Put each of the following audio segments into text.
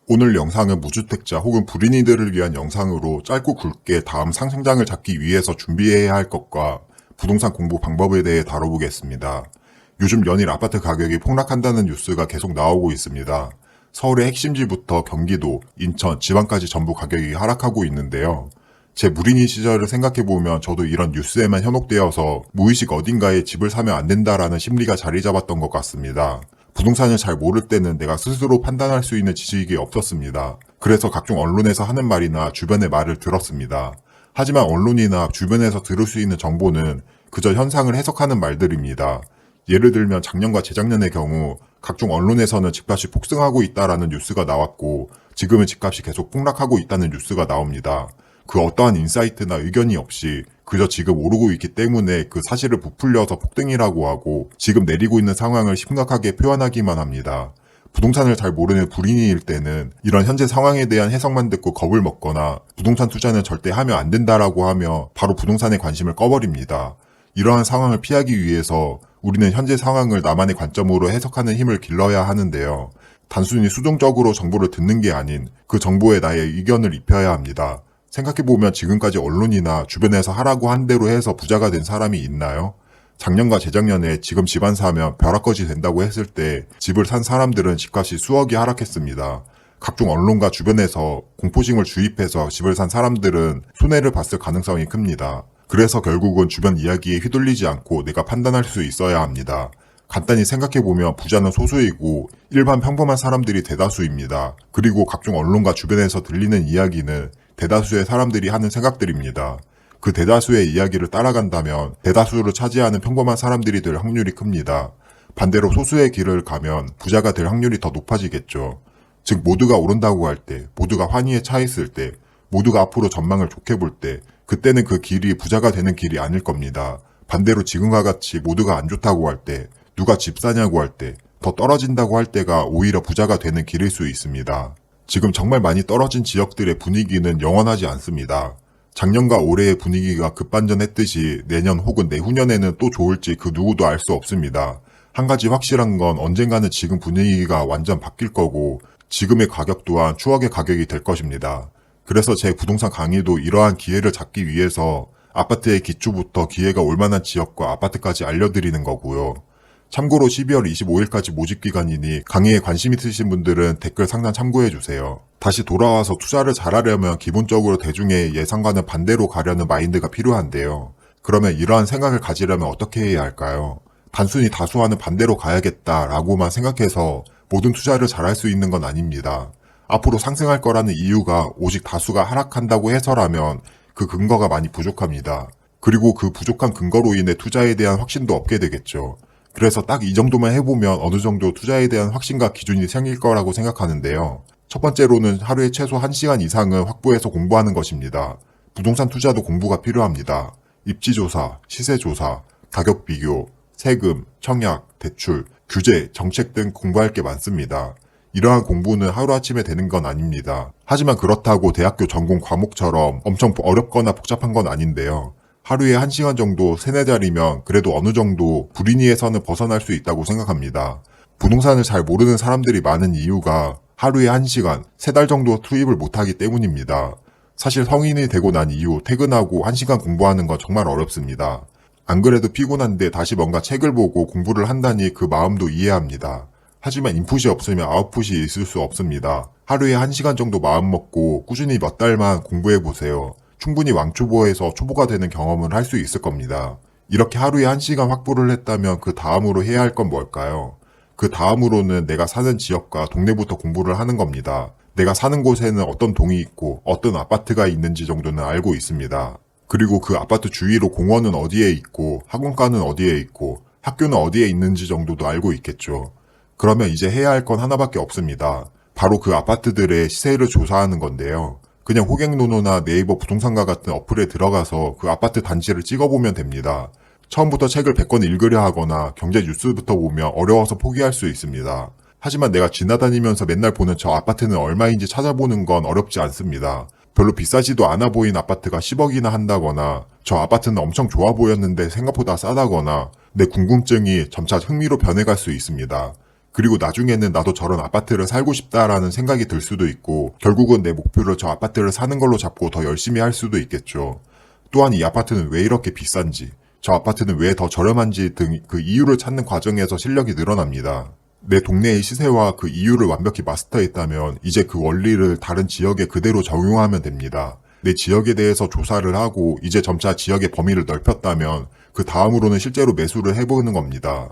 오늘 영상은 무주택자 혹은 불인이들을 위한 영상으로 짧고 굵게 다음 상승장을 잡기 위해서 준비해야 할 것과 부동산 공부 방법에 대해 다뤄보겠습니다. 요즘 연일 아파트 가격이 폭락한다는 뉴스가 계속 나오고 있습니다. 서울의 핵심지부터 경기도, 인천, 지방까지 전부 가격이 하락하고 있는데요. 제 무린이 시절을 생각해보면 저도 이런 뉴스에만 현혹되어서 무의식 어딘가에 집을 사면 안 된다라는 심리가 자리 잡았던 것 같습니다. 부동산을 잘 모를 때는 내가 스스로 판단할 수 있는 지식이 없었습니다. 그래서 각종 언론에서 하는 말이나 주변의 말을 들었습니다. 하지만 언론이나 주변에서 들을 수 있는 정보는 그저 현상을 해석하는 말들입니다. 예를 들면 작년과 재작년의 경우 각종 언론에서는 집값이 폭등하고 있다라는 뉴스가 나왔고 지금은 집값이 계속 폭락하고 있다는 뉴스가 나옵니다. 그 어떠한 인사이트나 의견이 없이 그저 지금 오르고 있기 때문에 그 사실을 부풀려서 폭등이라고 하고 지금 내리고 있는 상황을 심각하게 표현하기만 합니다. 부동산을 잘 모르는 불인이일 때는 이런 현재 상황에 대한 해석만 듣고 겁을 먹거나 부동산 투자는 절대 하면 안 된다라고 하며 바로 부동산에 관심을 꺼버립니다. 이러한 상황을 피하기 위해서 우리는 현재 상황을 나만의 관점으로 해석하는 힘을 길러야 하는데요. 단순히 수동적으로 정보를 듣는 게 아닌 그 정보에 나의 의견을 입혀야 합니다. 생각해보면 지금까지 언론이나 주변에서 하라고 한 대로 해서 부자가 된 사람이 있나요? 작년과 재작년에 지금 집 안 사면 벼락거지 된다고 했을 때 집을 산 사람들은 집값이 수억이 하락했습니다. 각종 언론과 주변에서 공포심을 주입해서 집을 산 사람들은 손해를 봤을 가능성이 큽니다. 그래서 결국은 주변 이야기에 휘둘리지 않고 내가 판단할 수 있어야 합니다. 간단히 생각해보면 부자는 소수이고 일반 평범한 사람들이 대다수입니다. 그리고 각종 언론과 주변에서 들리는 이야기는 대다수의 사람들이 하는 생각들입니다. 그 대다수의 이야기를 따라간다면 대다수를 차지하는 평범한 사람들이 될 확률이 큽니다. 반대로 소수의 길을 가면 부자가 될 확률이 더 높아지겠죠. 즉 모두가 오른다고 할 때, 모두가 환희에 차 있을 때, 모두가 앞으로 전망을 좋게 볼 때, 그때는 그 길이 부자가 되는 길이 아닐 겁니다. 반대로 지금과 같이 모두가 안 좋다고 할 때, 누가 집 사냐고 할 때, 더 떨어진다고 할 때가 오히려 부자가 되는 길일 수 있습니다. 지금 정말 많이 떨어진 지역들의 분위기는 영원하지 않습니다. 작년과 올해의 분위기가 급반전했듯이 내년 혹은 내후년에는 또 좋을지 그 누구도 알 수 없습니다. 한 가지 확실한 건 언젠가는 지금 분위기가 완전 바뀔 거고 지금의 가격 또한 추억의 가격이 될 것입니다. 그래서 제 부동산 강의도 이러한 기회를 잡기 위해서 아파트의 기초부터 기회가 올 만한 지역과 아파트까지 알려드리는 거고요. 참고로 12월 25일까지 모집기간이니 강의에 관심 있으신 분들은 댓글 상단 참고해주세요. 다시 돌아와서 투자를 잘하려면 기본적으로 대중의 예상과는 반대로 가려는 마인드가 필요한데요. 그러면 이러한 생각을 가지려면 어떻게 해야 할까요? 단순히 다수와는 반대로 가야겠다라고만 생각해서 모든 투자를 잘할 수 있는 건 아닙니다. 앞으로 상승할 거라는 이유가 오직 다수가 하락한다고 해서라면 그 근거가 많이 부족합니다. 그리고 그 부족한 근거로 인해 투자에 대한 확신도 없게 되겠죠. 그래서 딱 이 정도만 해보면 어느 정도 투자에 대한 확신과 기준이 생길 거라고 생각하는데요. 첫 번째로는 하루에 최소 1시간 이상은 확보해서 공부하는 것입니다. 부동산 투자도 공부가 필요합니다. 입지조사, 시세조사, 가격 비교, 세금, 청약, 대출, 규제, 정책 등 공부할 게 많습니다. 이러한 공부는 하루아침에 되는 건 아닙니다. 하지만 그렇다고 대학교 전공 과목처럼 엄청 어렵거나 복잡한 건 아닌데요. 하루에 1시간 정도 세네자리면 그래도 어느 정도 불인이에서는 벗어날 수 있다고 생각합니다. 부동산을 잘 모르는 사람들이 많은 이유가 하루에 1시간, 3달 정도 투입을 못하기 때문입니다. 사실 성인이 되고 난 이후 퇴근하고 1시간 공부하는 건 정말 어렵습니다. 안 그래도 피곤한데 다시 뭔가 책을 보고 공부를 한다니 그 마음도 이해합니다. 하지만 인풋이 없으면 아웃풋이 있을 수 없습니다. 하루에 1시간 정도 마음먹고 꾸준히 몇 달만 공부해보세요. 충분히 왕초보에서 초보가 되는 경험을 할 수 있을 겁니다. 이렇게 하루에 1시간 확보를 했다면 그 다음으로 해야 할 건 뭘까요? 그 다음으로는 내가 사는 지역과 동네부터 공부를 하는 겁니다. 내가 사는 곳에는 어떤 동이 있고 어떤 아파트가 있는지 정도는 알고 있습니다. 그리고 그 아파트 주위로 공원은 어디에 있고 학원가는 어디에 있고 학교는 어디에 있는지 정도도 알고 있겠죠. 그러면 이제 해야 할 건 하나밖에 없습니다. 바로 그 아파트들의 시세를 조사하는 건데요. 그냥 호갱노노나 네이버 부동산가 같은 어플에 들어가서 그 아파트 단지를 찍어보면 됩니다. 처음부터 책을 100권 읽으려 하거나 경제 뉴스부터 보면 어려워서 포기할 수 있습니다. 하지만 내가 지나다니면서 맨날 보는 저 아파트는 얼마인지 찾아보는 건 어렵지 않습니다. 별로 비싸지도 않아 보인 아파트가 10억이나 한다거나 저 아파트는 엄청 좋아 보였는데 생각보다 싸다거나 내 궁금증이 점차 흥미로 변해갈 수 있습니다. 그리고 나중에는 나도 저런 아파트를 살고 싶다라는 생각이 들 수도 있고 결국은 내 목표를 저 아파트를 사는 걸로 잡고 더 열심히 할 수도 있겠죠. 또한 이 아파트는 왜 이렇게 비싼지, 저 아파트는 왜 더 저렴한지 등 그 이유를 찾는 과정에서 실력이 늘어납니다. 내 동네의 시세와 그 이유를 완벽히 마스터했다면 이제 그 원리를 다른 지역에 그대로 적용하면 됩니다. 내 지역에 대해서 조사를 하고 이제 점차 지역의 범위를 넓혔다면 그 다음으로는 실제로 매수를 해보는 겁니다.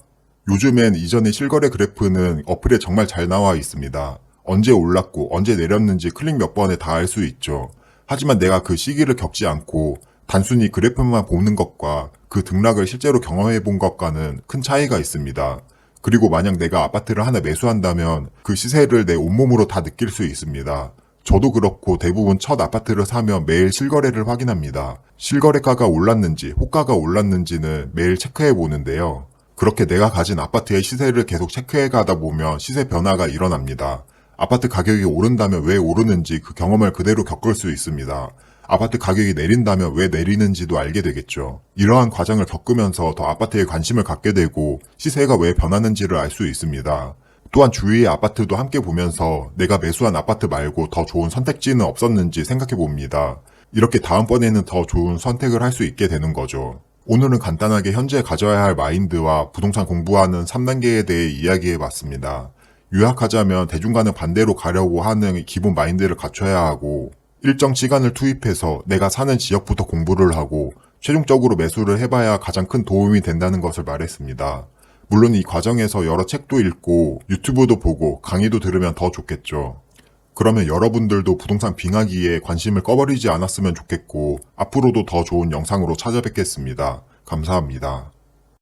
요즘엔 이전의 실거래 그래프는 어플에 정말 잘 나와 있습니다. 언제 올랐고 언제 내렸는지 클릭 몇 번에 다 알 수 있죠. 하지만 내가 그 시기를 겪지 않고 단순히 그래프만 보는 것과 그 등락을 실제로 경험해 본 것과는 큰 차이가 있습니다. 그리고 만약 내가 아파트를 하나 매수한다면 그 시세를 내 온몸으로 다 느낄 수 있습니다. 저도 그렇고 대부분 첫 아파트를 사면 매일 실거래를 확인합니다. 실거래가가 올랐는지 호가가 올랐는지는 매일 체크해 보는데요. 그렇게 내가 가진 아파트의 시세를 계속 체크해 가다 보면 시세 변화가 일어납니다. 아파트 가격이 오른다면 왜 오르는지 그 경험을 그대로 겪을 수 있습니다. 아파트 가격이 내린다면 왜 내리는지도 알게 되겠죠. 이러한 과정을 겪으면서 더 아파트에 관심을 갖게 되고 시세가 왜 변하는지를 알 수 있습니다. 또한 주위의 아파트도 함께 보면서 내가 매수한 아파트 말고 더 좋은 선택지는 없었는지 생각해 봅니다. 이렇게 다음번에는 더 좋은 선택을 할 수 있게 되는 거죠. 오늘은 간단하게 현재 가져야 할 마인드와 부동산 공부하는 3단계에 대해 이야기해 봤습니다. 요약하자면 대중과는 반대로 가려고 하는 기본 마인드를 갖춰야 하고 일정 시간을 투입해서 내가 사는 지역부터 공부를 하고 최종적으로 매수를 해봐야 가장 큰 도움이 된다는 것을 말했습니다. 물론 이 과정에서 여러 책도 읽고 유튜브도 보고 강의도 들으면 더 좋겠죠. 그러면 여러분들도 부동산 빙하기에 관심을 꺼버리지 않았으면 좋겠고 앞으로도 더 좋은 영상으로 찾아뵙겠습니다. 감사합니다.